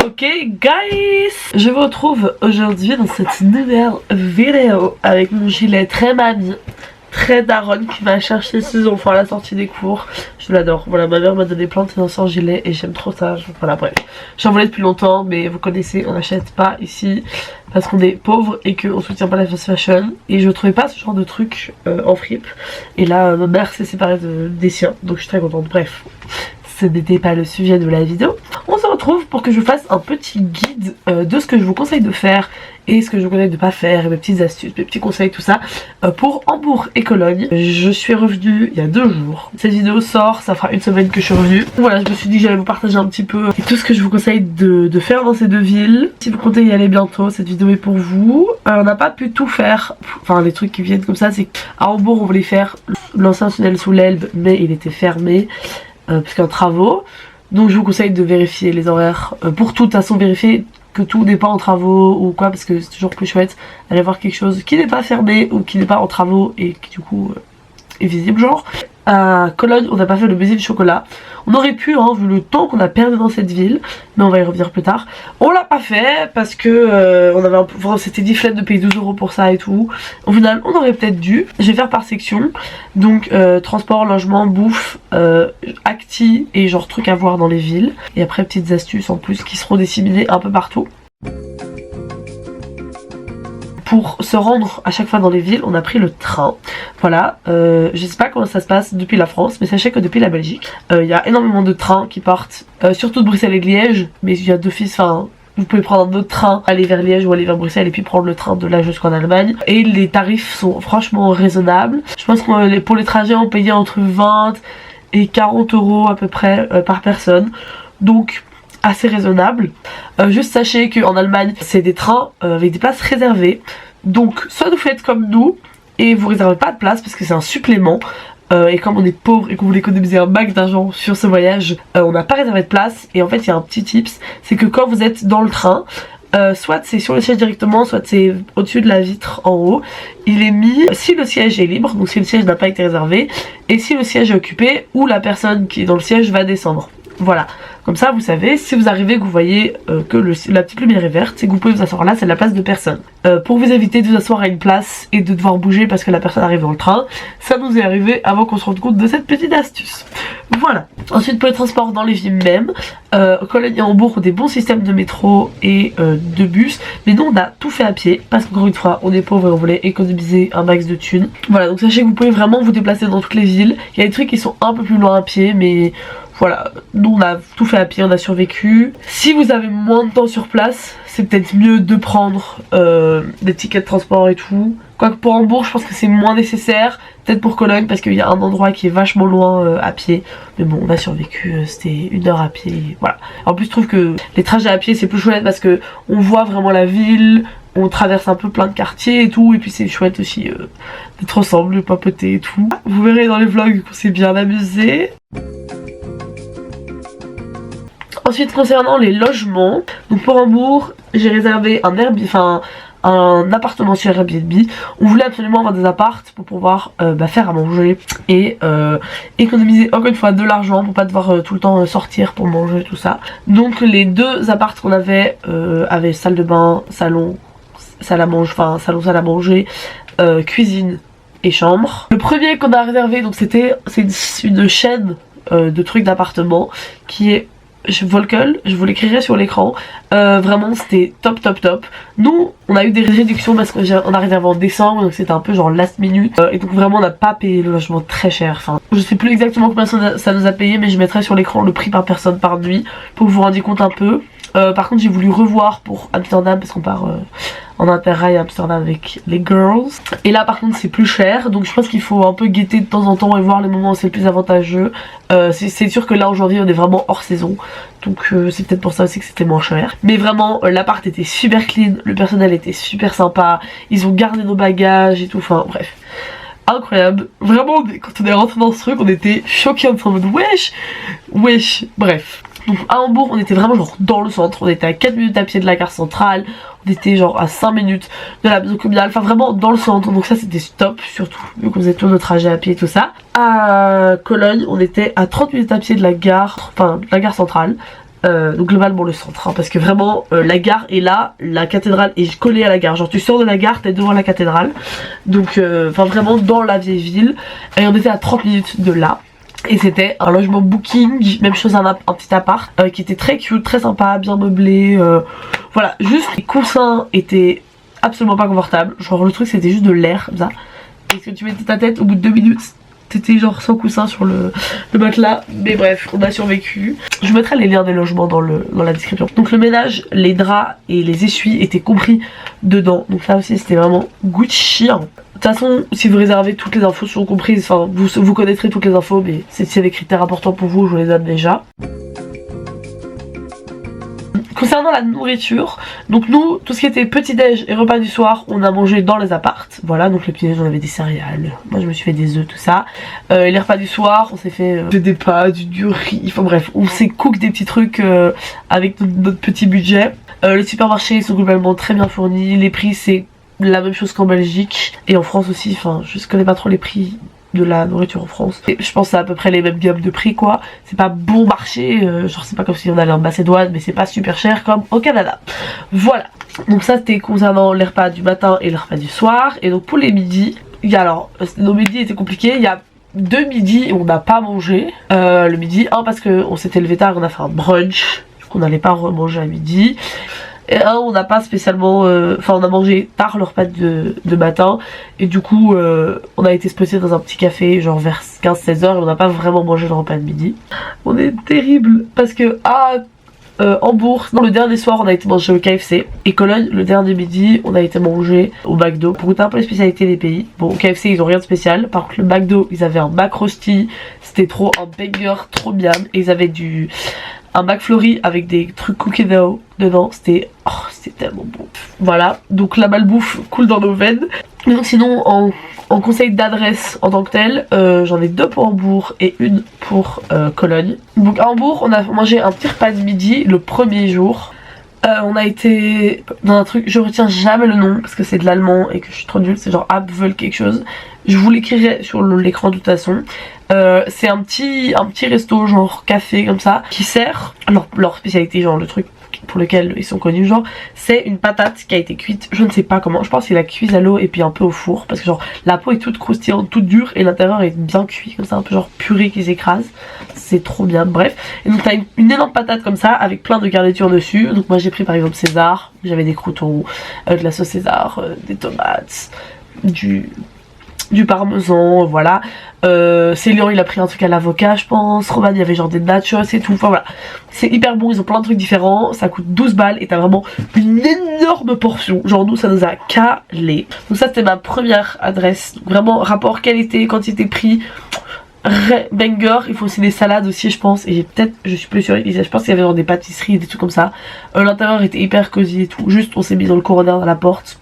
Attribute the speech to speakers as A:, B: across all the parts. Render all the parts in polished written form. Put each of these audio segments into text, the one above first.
A: Ok guys, je vous retrouve aujourd'hui dans cette nouvelle vidéo avec mon gilet très mamie, très daronne qui va chercher ses enfants à la sortie des cours. Je l'adore, voilà, ma mère m'a donné plein de ses gilet et j'aime trop ça. Voilà, bref, j'en voulais depuis longtemps mais vous connaissez, on n'achète pas ici parce qu'on est pauvre et qu'on soutient pas la fast fashion, et je trouvais pas ce genre de truc en fripe, et là ma mère s'est séparée des siens, donc je suis très contente. Bref, ce n'était pas le sujet de la vidéo. On se retrouve pour que je fasse un petit guide de ce que je vous conseille de faire et ce que je vous conseille de pas faire, et mes petites astuces, mes petits conseils, tout ça pour Hambourg et Cologne. Je suis revenue il y a 2 jours. Cette vidéo sort, ça fera 1 semaine que je suis revenue. Voilà, je me suis dit que j'allais vous partager un petit peu tout ce que je vous conseille de faire dans ces 2 villes. Si vous comptez y aller bientôt, cette vidéo est pour vous. On n'a pas pu tout faire, enfin les trucs qui viennent comme ça, c'est qu'à Hambourg on voulait faire l'ancien tunnel sous l'Elbe, mais il était fermé parce qu'il y a travaux. Donc je vous conseille de vérifier les horaires pour toute façon, vérifier que tout n'est pas en travaux ou quoi, parce que c'est toujours plus chouette d'aller voir quelque chose qui n'est pas fermé ou qui n'est pas en travaux et qui du coup est visible. Genre à Cologne on n'a pas fait le musée du chocolat, on aurait pu hein, vu le temps qu'on a perdu dans cette ville, mais on va y revenir plus tard. On l'a pas fait parce que on avait un peu, enfin, c'était dit flemme de payer 12 € pour ça et tout. Au final on aurait peut-être dû. Je vais faire par section, donc transport, logement, bouffe, acti et genre trucs à voir dans les villes, et après petites astuces en plus qui seront disséminées un peu partout. Pour se rendre à chaque fois dans les villes, on a pris le train. Voilà, je sais pas comment ça se passe depuis la France, mais sachez que depuis la Belgique, il y a énormément de trains qui partent, surtout de Bruxelles et de Liège, mais il y a d'office, enfin, vous pouvez prendre un autre train, aller vers Liège ou aller vers Bruxelles et puis prendre le train de là jusqu'en Allemagne. Et les tarifs sont franchement raisonnables. Je pense que pour les trajets, on payait entre 20 et 40 € à peu près par personne. Donc assez raisonnable. Juste sachez qu'en Allemagne c'est des trains avec des places réservées, donc soit vous faites comme nous et vous réservez pas de place parce que c'est un supplément, et comme on est pauvre et qu'on voulait économiser un max d'argent sur ce voyage, on n'a pas réservé de place. Et en fait il y a un petit tips, c'est que quand vous êtes dans le train, soit c'est sur le siège directement, soit c'est au-dessus de la vitre en haut, il est mis si le siège est libre, donc si le siège n'a pas été réservé, et si le siège est occupé, ou la personne qui est dans le siège va descendre. Voilà, comme ça vous savez, si vous arrivez que vous voyez que la petite lumière est verte, c'est que vous pouvez vous asseoir là, c'est la place de personne. Pour vous éviter de vous asseoir à une place et de devoir bouger parce que la personne arrive dans le train, ça nous est arrivé avant qu'on se rende compte de cette petite astuce. Voilà. Ensuite pour les transports dans les villes même, Cologne et Hambourg ont des bons systèmes de métro et de bus, mais nous on a tout fait à pied parce qu'encore une fois on est pauvre et on voulait économiser un max de thunes. Voilà, donc sachez que vous pouvez vraiment vous déplacer dans toutes les villes. Il y a des trucs qui sont un peu plus loin à pied, mais voilà, nous on a tout fait à pied, on a survécu. Si vous avez moins de temps sur place, c'est peut-être mieux de prendre des tickets de transport et tout. Quoique pour Hambourg je pense que c'est moins nécessaire, peut-être pour Cologne parce qu'il y a un endroit qui est vachement loin à pied. Mais bon, on a survécu, c'était 1 heure à pied, voilà. En plus je trouve que les trajets à pied c'est plus chouette parce que on voit vraiment la ville, on traverse un peu plein de quartiers et tout, et puis c'est chouette aussi d'être ensemble, de papoter et tout. Vous verrez dans les vlogs qu'on s'est bien amusé. Ensuite concernant les logements, donc pour Hambourg j'ai réservé un Airbnb, enfin un appartement sur Airbnb. On voulait absolument avoir des appartes pour pouvoir faire à manger et économiser encore une fois de l'argent pour pas devoir tout le temps sortir pour manger tout ça. Donc les 2 appartes qu'on avait avaient salle de bain, salon, salle à manger, enfin salon, salle à manger, cuisine et chambre. Le premier qu'on a réservé, donc c'est une chaîne de trucs d'appartement qui est Volkel, je vous l'écrirai sur l'écran. Vraiment c'était top top top. Nous on a eu des réductions parce qu'on a réservé en décembre, donc c'était un peu genre last minute, et donc vraiment on n'a pas payé le logement très cher. Enfin je sais plus exactement combien ça nous a payé, mais je mettrai sur l'écran le prix par personne par nuit pour que vous vous rendiez compte un peu. Par contre j'ai voulu revoir pour Amsterdam parce qu'on part en interrail à Amsterdam avec les girls, et là par contre c'est plus cher, donc je pense qu'il faut un peu guetter de temps en temps et voir les moments où c'est le plus avantageux. C'est sûr que là en janvier on est vraiment hors saison, donc c'est peut-être pour ça aussi que c'était moins cher. Mais vraiment l'appart était super clean, le personnel était super sympa, ils ont gardé nos bagages et tout, enfin bref, incroyable. Vraiment quand on est rentré dans ce truc on était choqués, en mode wesh, bref. Donc à Hambourg on était vraiment genre dans le centre, on était à 4 minutes à pied de la gare centrale, on était genre à 5 minutes de la maison communale, enfin vraiment dans le centre, donc ça c'était top, surtout vu qu'on faisait tout notre trajet à pied et tout ça. À Cologne on était à 30 minutes à pied de la gare, enfin de la gare centrale, donc globalement le centre, hein, parce que vraiment la gare est là, la cathédrale est collée à la gare, genre tu sors de la gare, t'es devant la cathédrale, donc enfin vraiment dans la vieille ville, et on était à 30 minutes de là. Et c'était un logement booking, même chose un petit appart qui était très cute, très sympa, bien meublé, voilà, juste les coussins étaient absolument pas confortables, genre le truc c'était juste de l'air comme ça, et que tu mettais ta tête au bout de 2 minutes t'étais genre sans coussin sur le matelas, mais bref on a survécu. Je mettrai les liens des logements dans la description. Donc le ménage, les draps et les essuies étaient compris dedans, donc là aussi c'était vraiment Gucci. De toute façon, si vous réservez, toutes les infos sont comprises, enfin vous connaîtrez toutes les infos, mais s'il y a des critères importants pour vous, je vous les donne déjà. Concernant la nourriture, donc nous, tout ce qui était petit-déj et repas du soir, on a mangé dans les appartes. Voilà, donc le petit-déj, on avait des céréales, moi je me suis fait des œufs, tout ça. Et les repas du soir, on s'est fait des pâtes, du riz, enfin bref, on s'est cook des petits trucs avec notre petit budget. Les supermarchés sont globalement très bien fournis, les prix c'est la même chose qu'en Belgique et en France aussi, enfin je connais pas trop les prix de la nourriture en France. Et je pense que c'est à peu près les mêmes gammes de prix quoi. C'est pas bon marché, genre c'est pas comme si on allait en Macédoine, mais c'est pas super cher comme au Canada. Voilà. Donc ça c'était concernant les repas du matin et les repas du soir. Et donc pour les midis, il y a alors, nos midis étaient compliqués, il y a 2 midis où on n'a pas mangé. Le midi, parce qu'on s'était levé tard, on a fait un brunch, qu'on n'allait pas remanger à midi. Et on n'a pas spécialement, enfin on a mangé tard le repas de matin et du coup on a été se poser dans un petit café genre vers 15-16 heures et on n'a pas vraiment mangé le repas de midi. On est terrible parce que Hambourg, non, le dernier soir on a été manger au KFC et Cologne le dernier midi on a été manger au McDo pour goûter un peu les spécialités des pays. Bon au KFC ils ont rien de spécial, par contre le McDo ils avaient un McRoasty, c'était trop un banger, trop bien, et ils avaient un McFlurry avec des trucs cookie dough dedans, c'était tellement bon. Voilà, donc la malbouffe coule dans nos veines. Mais donc sinon en conseil d'adresse en tant que tel, j'en ai 2 pour Hambourg et 1 pour Cologne. Donc à Hambourg on a mangé un petit repas de midi le premier jour. On a été dans un truc, je retiens jamais le nom parce que c'est de l'allemand et que je suis trop nulle, c'est genre Apfel quelque chose. Je vous l'écrirai sur l'écran de toute façon. C'est un petit resto genre café comme ça qui sert leur spécialité, genre le truc pour lequel ils sont connus, genre c'est une patate qui a été cuite, je ne sais pas comment, je pense qu'ils la cuisent à l'eau et puis un peu au four parce que genre la peau est toute croustillante, toute dure et l'intérieur est bien cuit comme ça, un peu genre purée qui s'écrase, c'est trop bien. Bref, et donc t'as une énorme patate comme ça avec plein de garnitures dessus. Donc moi j'ai pris par exemple César, j'avais des croutons, de la sauce César, des tomates, du parmesan, voilà. Célian il a pris un truc à l'avocat je pense, Roman il y avait genre des nachos et tout, enfin voilà. C'est hyper bon, ils ont plein de trucs différents, ça coûte 12 balles et t'as vraiment une énorme portion, genre nous ça nous a calé. Donc ça c'était ma première adresse, donc vraiment rapport qualité, quantité prix, banger. Il faut aussi des salades aussi je pense, et je suis plus sûre, je pense qu'il y avait genre des pâtisseries, des trucs comme ça. L'intérieur était hyper cosy et tout, juste on s'est mis dans le corridor dans la porte.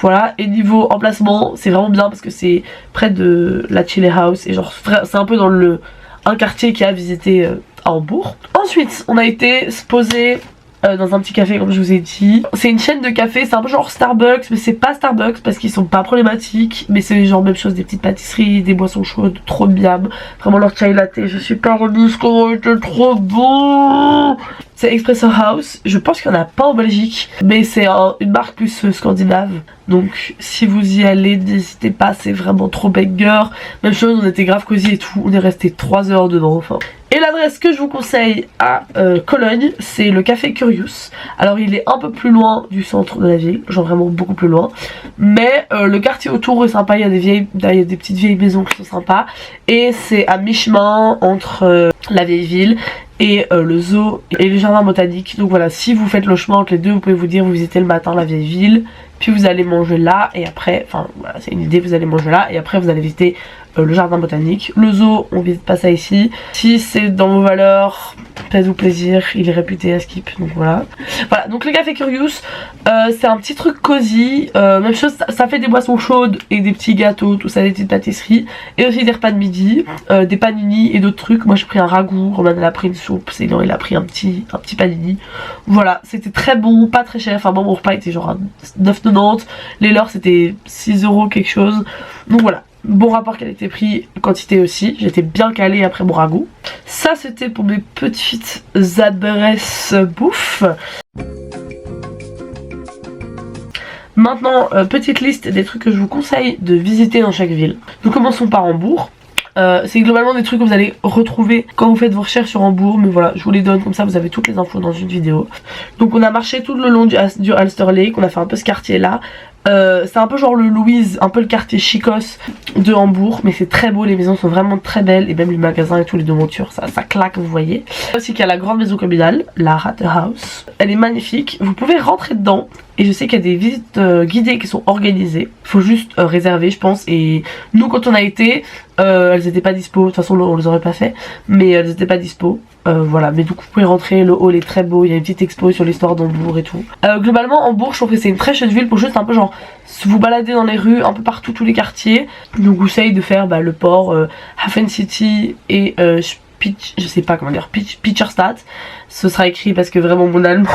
A: Voilà, et niveau emplacement, c'est vraiment bien parce que c'est près de la Chile House et genre c'est un peu dans un quartier qui a visité à Hambourg. Ensuite, on a été se poser dans un petit café comme je vous ai dit. C'est une chaîne de café, c'est un peu genre Starbucks, mais c'est pas Starbucks parce qu'ils sont pas problématiques, mais c'est genre même chose, des petites pâtisseries, des boissons chaudes, trop bien. Vraiment leur chai latte, je suis pas remise, comment c'était trop bon. C'est Espresso House, je pense qu'il n'y en a pas en Belgique, mais c'est une marque plus scandinave. Donc si vous y allez, n'hésitez pas, c'est vraiment trop banger. Même chose, on était grave cosy et tout, on est resté 3 heures dedans, enfin. Et l'adresse que je vous conseille à Cologne, c'est le Café Curious. Alors il est un peu plus loin du centre de la ville, genre vraiment beaucoup plus loin. Mais le quartier autour est sympa, il y a des petites vieilles maisons qui sont sympas. Et c'est à mi-chemin entre la vieille ville et le zoo et le jardin botanique. Donc voilà, si vous faites le chemin entre les deux, vous pouvez vous dire vous visitez le matin la vieille ville, puis vous allez manger là, et après, enfin voilà, c'est une idée, vous allez manger là, et après vous allez visiter le jardin botanique. Le zoo, on visite pas ça ici. Si c'est dans vos valeurs, faites-vous plaisir, il est réputé à skip, donc voilà. Voilà, donc le Café Curious, c'est un petit truc cosy, même chose, ça fait des boissons chaudes et des petits gâteaux, tout ça, des petites pâtisseries, et aussi des repas de midi, des panini et d'autres trucs. Moi j'ai pris un ragoût, Roman elle a pris une soupe, Céline il a pris un petit panini. Voilà, c'était très bon, pas très cher, enfin bon, mon repas était genre à 9,90, les leurs c'était 6 € quelque chose, donc voilà. bon rapport qualité-prix, quantité aussi, j'étais bien calée après mon ragoût. Ça c'était pour mes petites adresses bouffe. Maintenant, petite liste des trucs que je vous conseille de visiter dans chaque ville. Nous commençons par Hambourg. C'est globalement des trucs que vous allez retrouver quand vous faites vos recherches sur Hambourg, mais voilà, je vous les donne comme ça, vous avez toutes les infos dans une vidéo. Donc on a marché tout le long du Ulster Lake, on a fait un peu ce quartier là. C'est un peu genre le Louise, un peu le quartier chicos de Hambourg, mais c'est très beau, les maisons sont vraiment très belles, et même les magasins et tout, les devantures, ça claque, vous voyez. Aussi qu'il y a la grande maison communale, la Rathaus. Elle est magnifique, vous pouvez rentrer dedans, et je sais qu'il y a des visites guidées qui sont organisées. Il faut juste réserver, je pense, et nous quand on a été, elles étaient pas dispo, de toute façon on les aurait pas fait, mais elles étaient pas dispo. Voilà, mais du coup vous pouvez rentrer, le hall est très beau, il y a une petite expo sur l'histoire d'Hambourg et tout. Globalement Hambourg je trouve que c'est une très chouette ville pour juste un peu genre vous balader dans les rues, un peu partout, tous les quartiers. Donc je vous conseille de faire le port, Hafen City et je sais pas comment dire, Pitcherstadt. Ce sera écrit parce que vraiment mon allemand,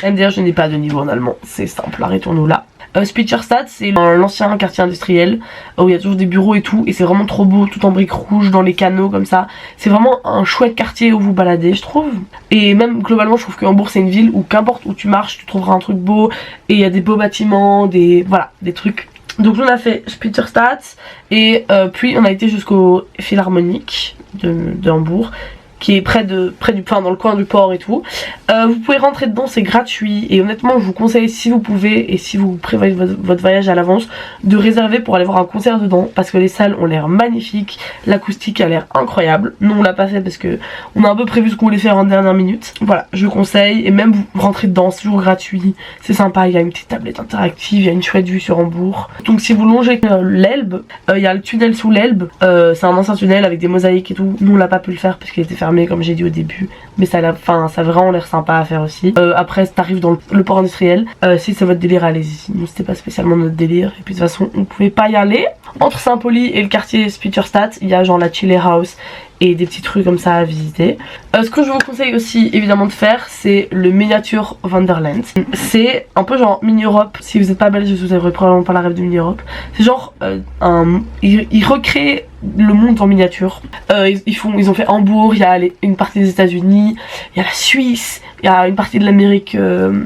A: MDR je n'ai pas de niveau en allemand, c'est simple, arrêtons-nous là. Spitcherstadt c'est l'ancien quartier industriel où il y a toujours des bureaux et tout, et c'est vraiment trop beau, tout en briques rouges dans les canaux comme ça. C'est vraiment un chouette quartier où vous baladez je trouve. Et même globalement je trouve que Hambourg c'est une ville où qu'importe où tu marches tu trouveras un truc beau, et il y a des beaux bâtiments, voilà, des trucs. Donc on a fait Spitcherstadt et puis on a été jusqu'au Philharmonique de Hambourg, qui est dans le coin du port et tout. Vous pouvez rentrer dedans, c'est gratuit, et honnêtement je vous conseille, si vous pouvez et si vous prévoyez votre voyage à l'avance, de réserver pour aller voir un concert dedans, parce que les salles ont l'air magnifiques, l'acoustique a l'air incroyable. Nous on l'a pas fait parce que on a un peu prévu ce qu'on voulait faire en dernière minute. Voilà, je conseille, et même vous rentrez dedans, c'est toujours gratuit, c'est sympa, il y a une petite tablette interactive, il y a une chouette vue sur Hambourg. Donc si vous longez l'Elbe, il y a le tunnel sous l'Elbe, c'est un ancien tunnel avec des mosaïques et tout. Nous on l'a pas pu le faire parce qu'il était fermé comme j'ai dit au début, mais ça a vraiment l'air sympa à faire aussi. Après t'arrives dans le port industriel, si c'est votre délire allez-y, nous c'était pas spécialement notre délire, et puis de toute façon on pouvait pas y aller. Entre Saint-Pauli et le quartier Spitcherstadt, il y a genre la Chile House et des petits trucs comme ça à visiter. Ce que je vous conseille aussi évidemment de faire, c'est le Miniature Wonderland. C'est un peu genre mini Europe. Si vous n'êtes pas belge, vous avez probablement pas la rêve de mini Europe. C'est genre ils recréent le monde en miniature. Ils ont fait Hambourg, il y a une partie des États-Unis, il y a la Suisse, il y a une partie de l'Amérique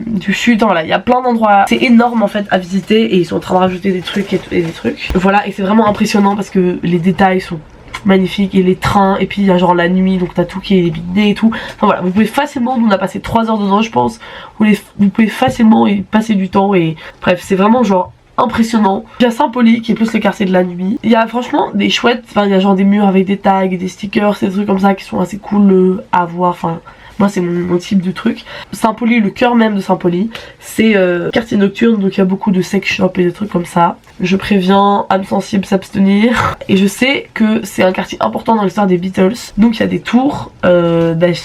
A: du Sud. Voilà, il y a plein d'endroits. C'est énorme en fait à visiter, et ils sont en train de rajouter des trucs et des trucs. Voilà, et c'est vraiment impressionnant parce que les détails sont magnifiques, et les trains, et puis il y a genre la nuit, donc t'as tout qui est débité et tout. Enfin voilà, vous pouvez facilement, nous on a passé 3 heures dedans je pense, vous pouvez facilement y passer du temps, et bref c'est vraiment genre impressionnant. Il y a Saint-Pauli qui est plus le quartier de la nuit. Il y a franchement des chouettes, il y a genre des murs avec des tags et des stickers, des trucs comme ça qui sont assez cool à voir, moi c'est mon type de truc. Saint-Pauli, le cœur même de Saint-Pauli, c'est quartier nocturne, donc il y a beaucoup de sex shops et des trucs comme ça. Je préviens, âme sensible s'abstenir. Et je sais que c'est un quartier important dans l'histoire des Beatles, donc il y a des tours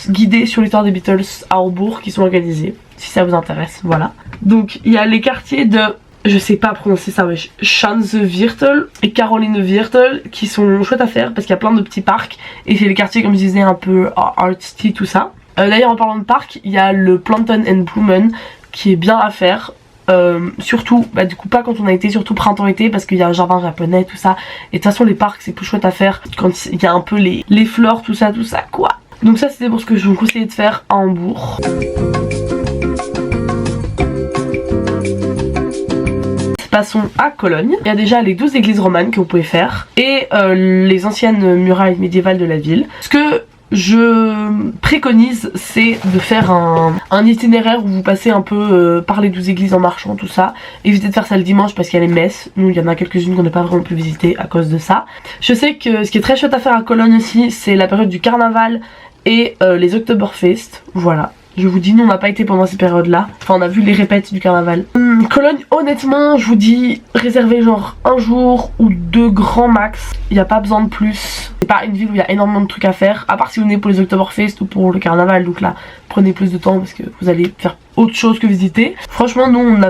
A: guidés sur l'histoire des Beatles à Hambourg qui sont organisés, si ça vous intéresse, voilà. Donc il y a les quartiers de, je sais pas prononcer ça, mais Schanzeviertel et Carolineviertel qui sont chouettes à faire parce qu'il y a plein de petits parcs, et c'est les quartiers comme je disais un peu artsy tout ça. D'ailleurs en parlant de parc, il y a le Planten and Blumen qui est bien à faire, surtout du coup pas quand on a été, surtout printemps-été, parce qu'il y a un jardin japonais tout ça, et de toute façon les parcs c'est plus chouette à faire quand il y a un peu les fleurs tout ça quoi. Donc ça c'était pour ce que je vous conseillais de faire à Hambourg. Passons à Cologne. Il y a déjà les 12 églises romanes que vous pouvez faire, et les anciennes murailles médiévales de la ville. Ce que je préconise, c'est de faire un itinéraire où vous passez un peu par les 12 églises en marchant, tout ça. Évitez de faire ça le dimanche parce qu'il y a les messes. Nous, il y en a quelques-unes qu'on n'a pas vraiment pu visiter à cause de ça. Je sais que ce qui est très chouette à faire à Cologne aussi, c'est la période du carnaval et les Oktoberfest. Voilà. Je vous dis, nous on n'a pas été pendant ces périodes là. Enfin on a vu les répètes du carnaval. Cologne, honnêtement je vous dis, réservez genre un jour ou 2 grands max. Il n'y a pas besoin de plus. C'est pas une ville où il y a énormément de trucs à faire, à part si vous venez pour les Oktoberfest ou pour le carnaval. Donc là prenez plus de temps parce que vous allez faire autre chose que visiter. Franchement nous on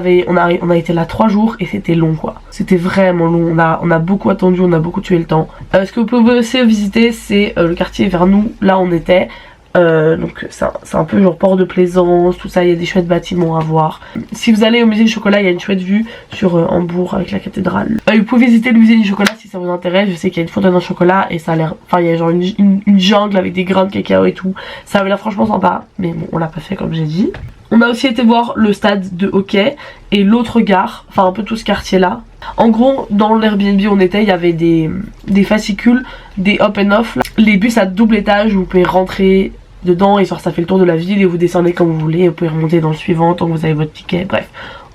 A: a été là 3 jours et c'était long quoi. C'était vraiment long, on a beaucoup attendu, on a beaucoup tué le temps. Ce que vous pouvez aussi visiter c'est le quartier vers nous, là on était. Donc c'est un peu genre port de plaisance, tout ça, il y a des chouettes bâtiments à voir. Si vous allez au musée du chocolat, il y a une chouette vue sur Hambourg avec la cathédrale. Vous pouvez visiter le musée du chocolat si ça vous intéresse. Je sais qu'il y a une fontaine en chocolat et ça a l'air, enfin il y a genre une jungle avec des grains de cacao et tout. Ça avait l'air franchement sympa, mais bon on l'a pas fait comme j'ai dit. On a aussi été voir le stade de hockey et l'autre gare, enfin un peu tout ce quartier là. En gros, dans l'Airbnb où on était, il y avait des fascicules, des up and off. Là. Les bus à double étage, vous pouvez rentrer dedans et genre ça fait le tour de la ville et vous descendez comme vous voulez. Vous pouvez remonter dans le suivant tant que vous avez votre ticket, bref.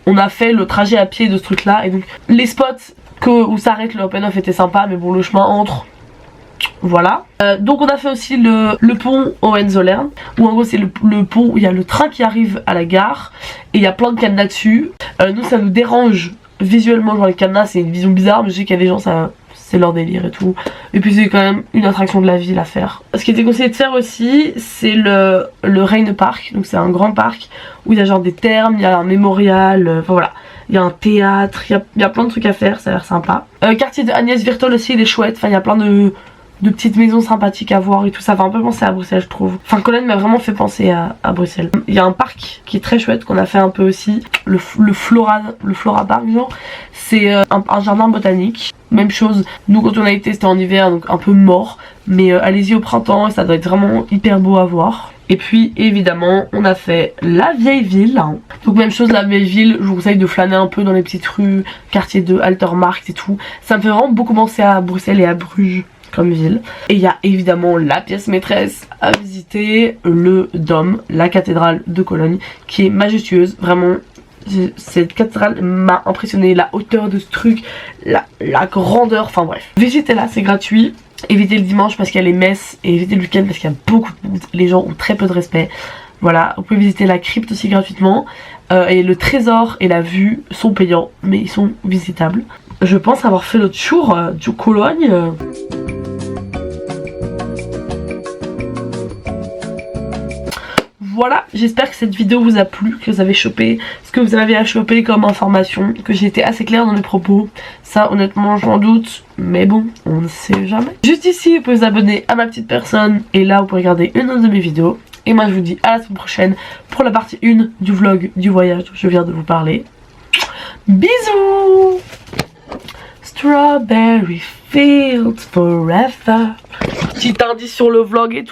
A: On a fait le trajet à pied de ce truc là et donc les spots où s'arrête le up and off étaient sympas, mais bon le chemin entre... Voilà. Donc on a fait aussi le pont Hohenzollern, où en gros c'est le pont où il y a le train qui arrive à la gare et il y a plein de cadenas dessus. Nous ça nous dérange visuellement, genre les cadenas c'est une vision bizarre, mais je sais qu'il y a des gens ça c'est leur délire et tout. Et puis c'est quand même une attraction de la ville à faire. Ce qui était conseillé de faire aussi c'est le Rhine Park, donc c'est un grand parc où il y a genre des thermes, il y a un mémorial, enfin voilà. Il y a un théâtre, il y a plein de trucs à faire, ça a l'air sympa. Quartier de Agnès Virtol aussi il est chouette, enfin il y a plein de petites maisons sympathiques à voir et tout, ça fait un peu penser à Bruxelles je trouve. Enfin Cologne m'a vraiment fait penser à Bruxelles. Il y a un parc qui est très chouette qu'on a fait un peu aussi, le Flora Park genre. C'est un jardin botanique, même chose, nous quand on a été c'était en hiver donc un peu mort, mais allez-y au printemps, ça doit être vraiment hyper beau à voir. Et puis évidemment on a fait la vieille ville, donc même chose la vieille ville, je vous conseille de flâner un peu dans les petites rues, quartier de Altermarkt et tout, ça me fait vraiment beaucoup penser à Bruxelles et à Bruges comme ville. Et il y a évidemment la pièce maîtresse à visiter, le Dôme, la cathédrale de Cologne, qui est majestueuse, vraiment. Cette cathédrale m'a impressionné, la hauteur de ce truc, la grandeur, enfin bref. Visitez-la, c'est gratuit. Évitez le dimanche parce qu'il y a les messes et évitez le week-end parce qu'il y a beaucoup de monde. Les gens ont très peu de respect. Voilà, vous pouvez visiter la crypte aussi gratuitement. Et le trésor et la vue sont payants, mais ils sont visitables. Je pense avoir fait le tour du Cologne. Voilà, j'espère que cette vidéo vous a plu, que vous avez chopé ce que vous avez à choper comme information, que j'ai été assez claire dans mes propos. Ça honnêtement j'en doute, mais bon, on ne sait jamais. Juste ici, vous pouvez vous abonner à ma petite personne et là vous pouvez regarder une autre de mes vidéos. Et moi je vous dis à la semaine prochaine pour la partie 1 du vlog du voyage dont je viens de vous parler. Bisous! Strawberry fields forever. Petit indice sur le vlog et tout.